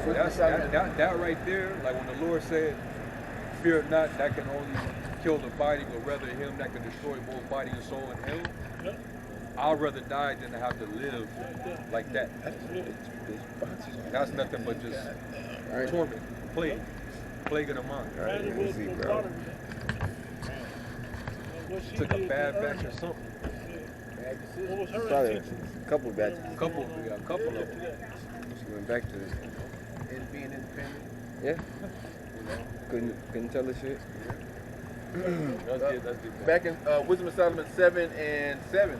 So that right there, like when the Lord said, "Fear not, that can only kill the body, but rather him that can destroy both body and soul in hell." I'd rather die than to have to live like that. That's nothing but just torment, plague of the mind. Right, easy, bro. Took a bad batch or something. What was her Probably intentions? a couple batches. A couple of them. She went back to And being independent. yeah. Couldn't tell the shit. That's good. Back in Wisdom of Solomon 7:7.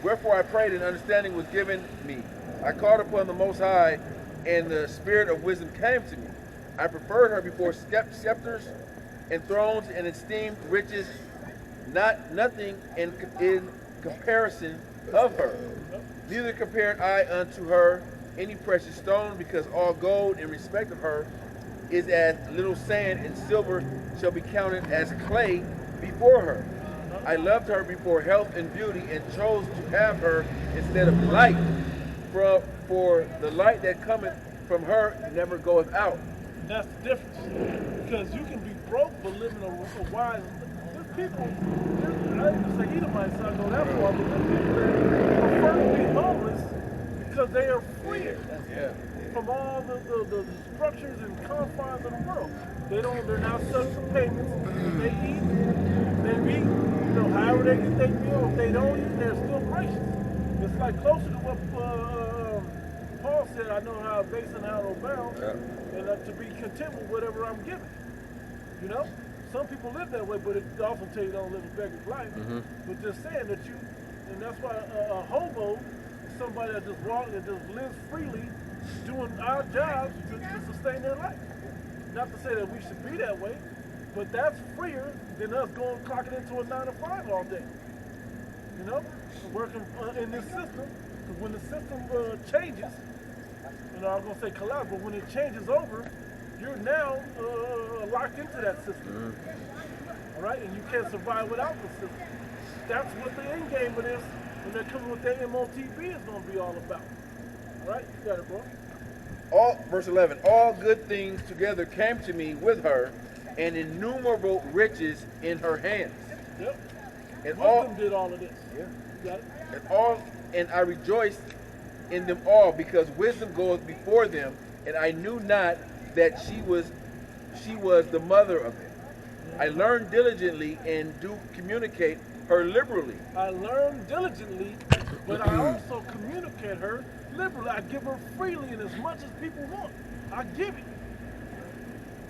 Wherefore I prayed and understanding was given me. I called upon the Most High and the spirit of wisdom came to me. I preferred her before scepters and thrones and esteemed riches, nothing in comparison of her. Neither compared I unto her any precious stone, because all gold in respect of her is as little sand, and silver shall be counted as clay before her. I loved her before health and beauty, and chose to have her instead of light. For the light that cometh from her never goeth out. That's the difference. Because you can be broke but living a wise. There's people, I didn't say Edomites, so I go that far, but there's people that prefer to be homeless because they are free from all the structures and confines of the world. They're not subject to payments. They eat, however they get their meal. If they don't eat, they're still gracious. It's like closer to what Paul said, I know how to base and how to abound, and to be content with whatever I'm given. You know? Some people live that way, but it also tell you don't live a beggar's life. But just saying that and that's why a hobo is somebody that just walks, that just lives freely, doing our jobs to sustain their life. Not to say that we should be that way, but that's freer than us going clocking into a 9 to 5 all day. You know, working in this system. Because when the system changes, I was gonna say collapse, but when it changes over, you're now locked into that system. All right, and you can't survive without the system. That's what the end game of this, when they're coming with their MOTB, is gonna be all about. All right, you got it, bro. Verse 11, all good things together came to me with her, and innumerable riches in her hands. Yep. And Wisdom did all of this. Yeah. You got it? And I rejoiced in them all, because wisdom goes before them, and I knew not that she was the mother of them. I learned diligently and do communicate her liberally. I learn diligently, but I also communicate her liberally. I give her freely and as much as people want. I give it.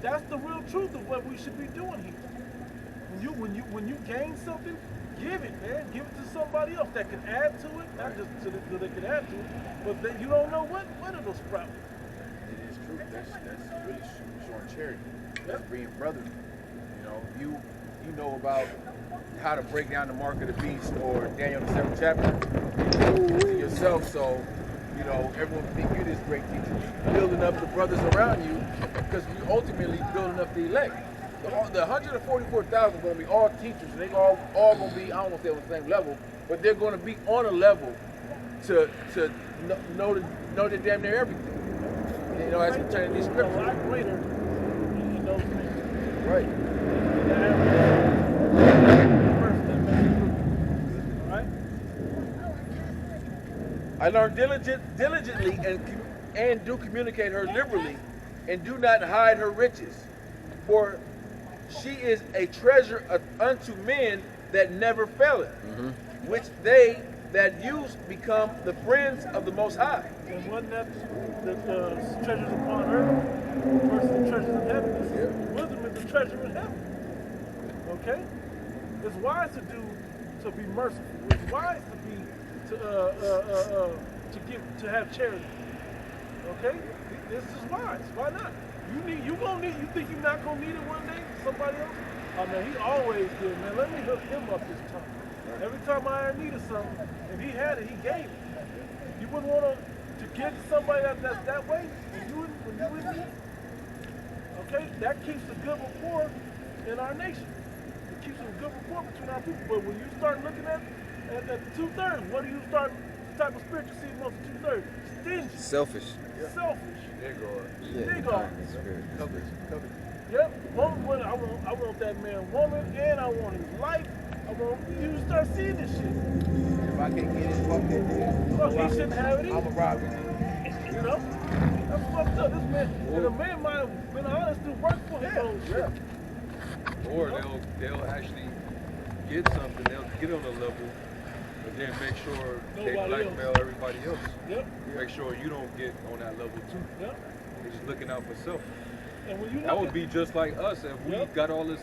That's the real truth of what we should be doing here. When you gain something, give it, man. Give it to somebody else that can add to it, not just so that they can add to it, but that you don't know what it'll sprout. It is true. That's really showing charity. That's being brothers. You know about how to break down the mark of the beast, or Daniel the 7th chapter yourself. So everyone think you're this great teacher. You're building up the brothers around you, because you're ultimately building up the elect. The 144,000 are going to be all teachers, and they all going to be, I don't want to say on the same level, but they're going to be on a level to know the damn near everything. As we turn these scriptures. A lot greater in those things. Right. Right? I learned diligently and do communicate her liberally, and do not hide her riches. For she is a treasure unto men that never faileth, which they that use become the friends of the Most High. And wasn't that the treasures upon earth versus the treasures in heaven? Wisdom is the treasure in heaven. Okay? It's wise to be merciful. It's wise to have charity. Okay? This is wise. Why not? You think you're not gonna need it one day? Somebody else? Oh man, he always did, man. Let me hook him up this time. Every time I needed something, if he had it, he gave it. You wouldn't want to give to somebody that's that way when you in need. Okay? That keeps a good rapport in our nation. It keeps a good rapport between our people. But when you start looking at at the 2/3. What do you start? The type of spirit you see amongst the 2/3? Stingy, Selfish. selfish, Yeah. nigga. Spirit. Yep. I want that man woman, and I want his life. I want you to start seeing this shit. If I can't get it, fuck that nigga. Look, he shouldn't have it either. I'm a ride with you. You know? That's fucked up. This man, and the man might have been honest to work for his own shit. Or they'll actually get something, they'll get on a level, but then make sure they Nobody blackmail else. everybody else. Yep. Make sure you don't get on that level too. Yep. They're just looking out for self. And when you That look would at- be just like us if we Yep. got all this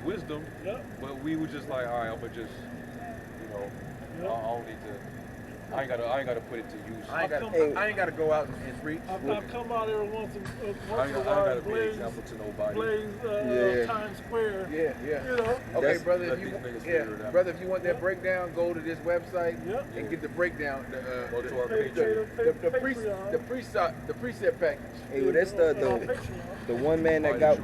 wisdom, Yep. but we were just like, all right, I'm gonna just, Yep. I don't need to. I ain't gotta put it to use. I ain't gotta go out and preach. I come out here once in I a ain't while, gotta be an blaze, example to nobody. blaze Times Square. Yeah. You know? Okay, That's- brother. let If you these niggas yeah, figure it out. brother, if you want that breakdown, go to this website Yep. and get the breakdown. Go to our Pay- Patreon. The preset package. Hey, well, that's On the Patreon. one man that got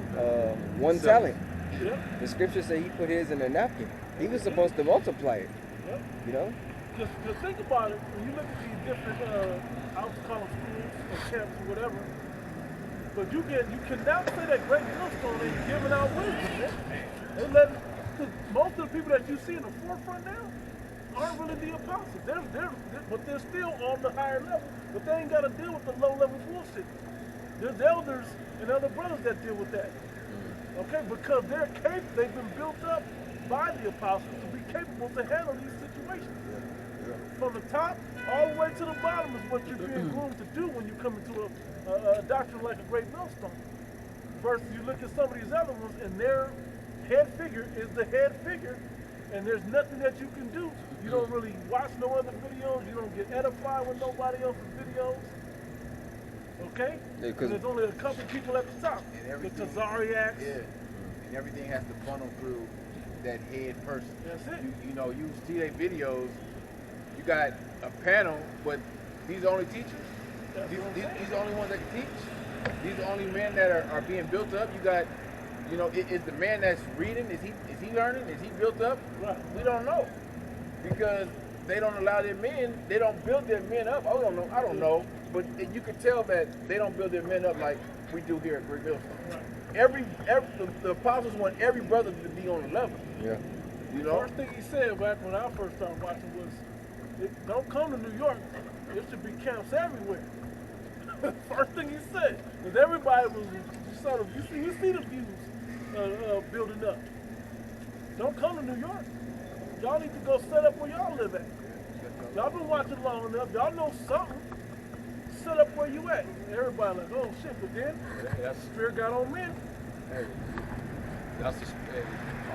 one talent. Yep. The scripture said he put his in a napkin. He was supposed to multiply it. Yep. You know? Just think about it. When you look at these different, I would call them schools or camps or whatever, but you cannot say that Great Millstone ain't giving out wisdom, man. They let most of the people that you see in the forefront now aren't really the apostles. But they're still on the higher level. But they ain't got to deal with the low level bullshit. There's elders and other brothers that deal with that. Okay, because they've been built up by the apostles to be capable to handle these situations. From the top all the way to the bottom is what you're being groomed to do when you come into a doctrine like a Great Millstone. Versus you look at some of these other ones and their head figure is the head figure, and there's nothing that you can do. You don't really watch no other videos. You don't get edified with nobody else's videos. Okay? Yeah, 'cause- And there's only a couple people at the top. And The everything- Tazariacs. Yeah. And everything has to funnel through that head person. That's it. You see their videos, you got a panel, but these are only teachers. That's These what I'm are saying. the only ones that can teach. These are the only men that are being built up. You got, is the man that's reading, is he learning? Is he built up? Right. We don't know. Because they don't allow their men, they don't build their men up. I don't know. But you can tell that they don't build their men up like we do here at Great Millstone. Right. The apostles want every brother to be on the level. Yeah. You know? First thing he said back when I first started watching was, don't come to New York. There should be camps everywhere. First thing he said, because everybody was sort of, you see the views building up. Don't come to New York. Y'all need to go set up where y'all live at. Y'all been watching long enough. Y'all know something. Set up where you at. Everybody like, oh shit, but then That's Spirit got on men. hey,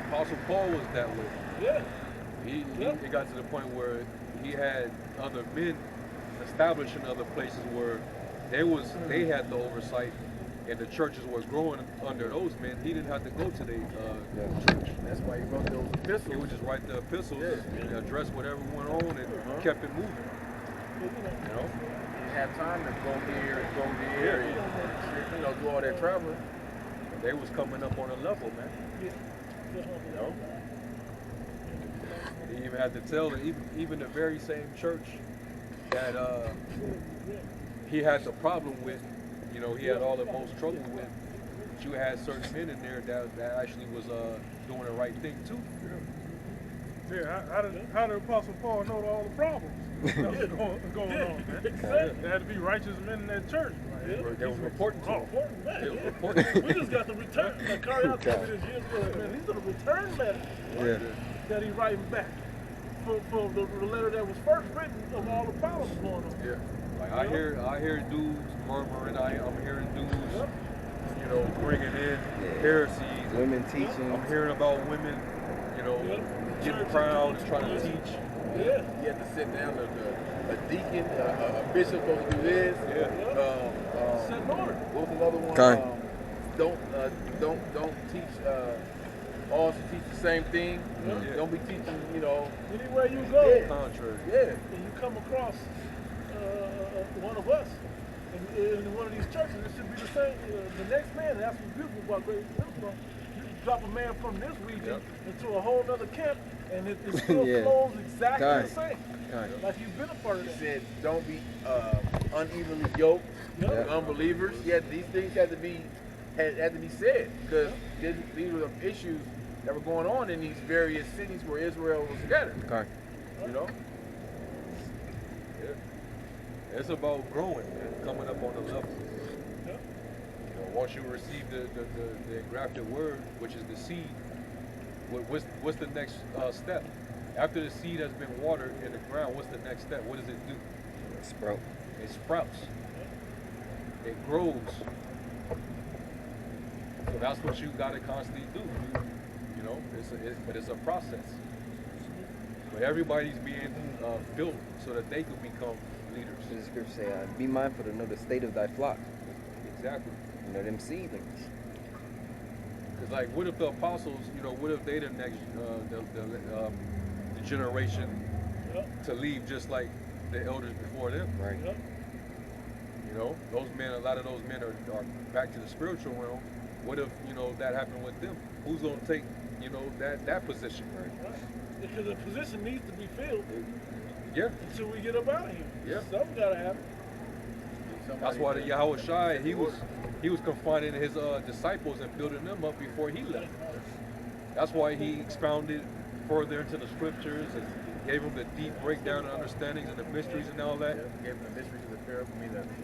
Apostle Paul was that way. Yeah. It got to the point where he had other men establishing other places where they had the oversight, and the churches were growing under those men. He didn't have to go to the church. That's why he wrote those He epistles. would just write the epistles Yeah. and address whatever went on and kept it moving. You know? Didn't have time to go here and go there and do all that traveling. They was coming up on a level, man. Yeah. You know? He even had to tell that even the very same church that he had the problem with, he had all the most trouble with, but you had certain men in there that actually was doing the right thing too. Yeah, how did Apostle Paul know all the problems that was going on, man? There had to be righteous men in that church. They were reporting to him. Important, man. They were reporting. We just got the return. Like Carl told me this years ago. Man, these are the return letters Yeah. that he writing back for the letter that was first written of all the problems going on. Yeah. Like I hear dudes murmuring. I'm hearing dudes, bringing in heresies. Women teaching. I'm hearing about women, getting proud and trying to teach. Yeah. You have to sit down. A deacon, a bishop supposed to do this. Set in order. What was another one? Okay. Don't teach. All to teach the same thing. Yeah. Don't be teaching. Anywhere you go, Yeah. Contrary. Yeah. and you come across one of us in one of these churches, it should be the same. The next man, and that's what's beautiful about Great Millstone. You drop a man from this region into a whole other camp, And it still Yeah. flows exactly Kind. the same. Kind. Like you've been a part of He that. said, don't be unevenly yoked Yeah. with unbelievers. Yet these things had to be said because these were the issues that were going on in these various cities where Israel was scattered. Kind. You know, Yeah. It's about growing and coming up on the level. Yeah. You know, once you receive the engrafted word, which is the seed, what's the next step? After the seed has been watered in the ground, what's the next step? What does it do? Sprout. It sprouts. It grows. So that's what you got to constantly do. You know, but it's a process. But everybody's being built so that they could become leaders. The scripture say, be mindful to know the state of thy flock. Exactly. You know, them seedlings. Because like, what if the apostles, you know, what if they the next the generation Yep. to leave just like the elders before them? Right. Yep. You know, those men, a lot of those men are back to the spiritual realm. What if, you know, that happened with them? Who's going to take, you know, that position? Right. Because the position needs to be filled Yeah. until we get up out of here. Yeah. Something gotta happen. That's why the Yahweh Shai, he was confining his disciples and building them up before he left. That's why he expounded further into the scriptures and gave them the deep breakdown and understandings and the mysteries and all that. gave them the mysteries of the parable.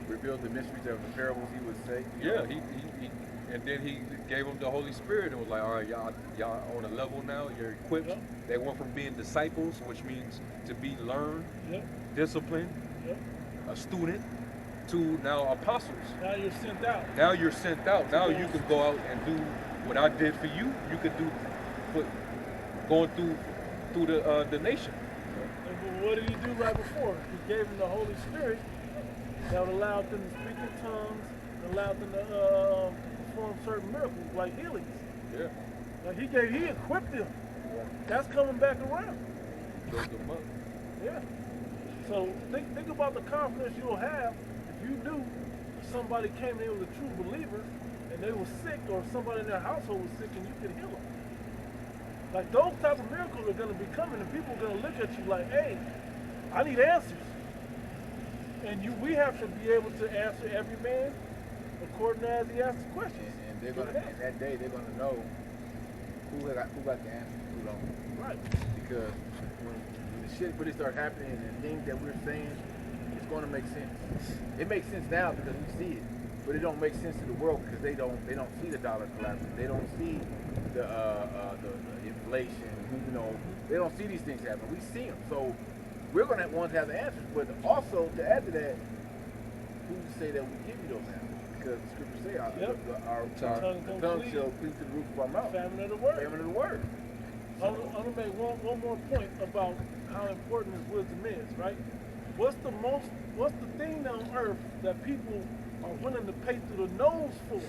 Revealed the mysteries of the parables. He would say. Yeah, he and then he gave them the Holy Spirit and was like, all right, y'all on a level now, you're equipped. Yep. They went from being disciples, which means to be learned, Yep. disciplined, Yep. a student, to now apostles. Now you're sent out. Now you're sent out. Now you can go out and do what I did for you. You could do for going through the nation. And what did he do right before? He gave them the Holy Spirit that would allow them to speak in tongues, and allowed them to perform certain miracles like healings. Yeah. Like he equipped them. That's coming back around. Build them up. Yeah. So think about the confidence you'll have if you knew somebody came in with a true believer and they were sick, or somebody in their household was sick and you could heal them. Like those type of miracles are going to be coming, and people are going to look at you like, hey, I need answers. And we have to be able to answer every man according to as he asks the questions. And they're gonna, and that day they're gonna know who got the answer, who don't. Right. Because when the shit really start happening and things that we're saying, it's gonna make sense. It makes sense now because we see it, but it don't make sense to the world because they don't see the dollar collapsing. They don't see the inflation. You know, they don't see these things happen. We see them, so we're gonna want to have the answers. But also to add to that, who's to say that we give you those answers? Because the scriptures say our tongue shall cleave to the roof of our mouth. Famine of the word. Famine of the word. I'm gonna make one more point about how important this wisdom is, right? What's the thing on earth that people are willing to pay through the nose for?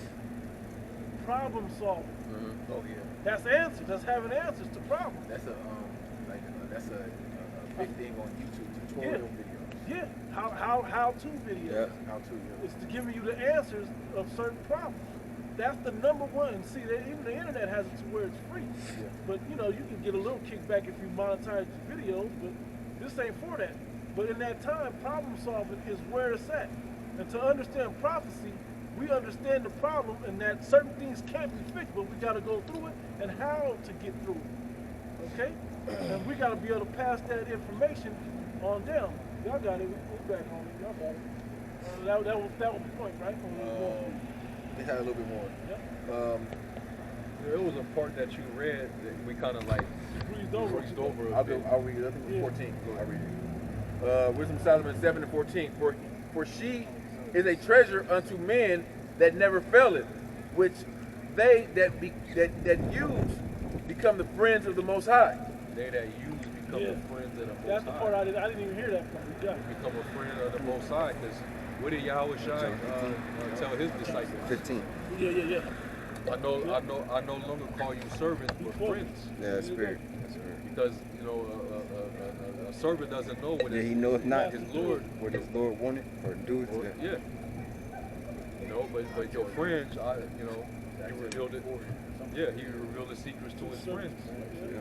Problem solving. Mm-hmm. Oh yeah. That's answers. That's having answers to problems. That's a big thing on YouTube, tutorial videos. Yeah. How-to videos. Yeah. How to, yeah. It's to give you the answers of certain problems. That's the number one. See, even the internet has it to where it's free. Yeah. But you know, you can get a little kickback if you monetize your videos, but this ain't for that. But in that time, problem solving is where it's at. And to understand prophecy, we understand the problem and that certain things can't be fixed, but we got to go through it and how to get through it. Okay? And we got to be able to pass that information on down. Y'all got it. We're back on it. Y'all got it. That was the point, right? They had a little bit more. Yeah. There was a part that you read that we kind of like Breezed over. a I'll bit. read it. I think it's 14. I'll read it. Wisdom of Solomon 7:14. For she is a treasure unto men that never faileth, which they that use become the friends of the Most High. They that use become the friends of the Most That's the part High. I didn't even hear that part. Yeah. Become a friend of the Most High, because what did Yahweh Shai tell his disciples? 15. Yeah. I no longer call you servants, but friends. Yeah, that's spirit. Because you know a servant doesn't know what Yeah, he knoweth not his Lord. what his Lord wanted or doeth. Yeah. You know, but your friends, he revealed it. Yeah, he revealed the secrets to his friends. Yeah.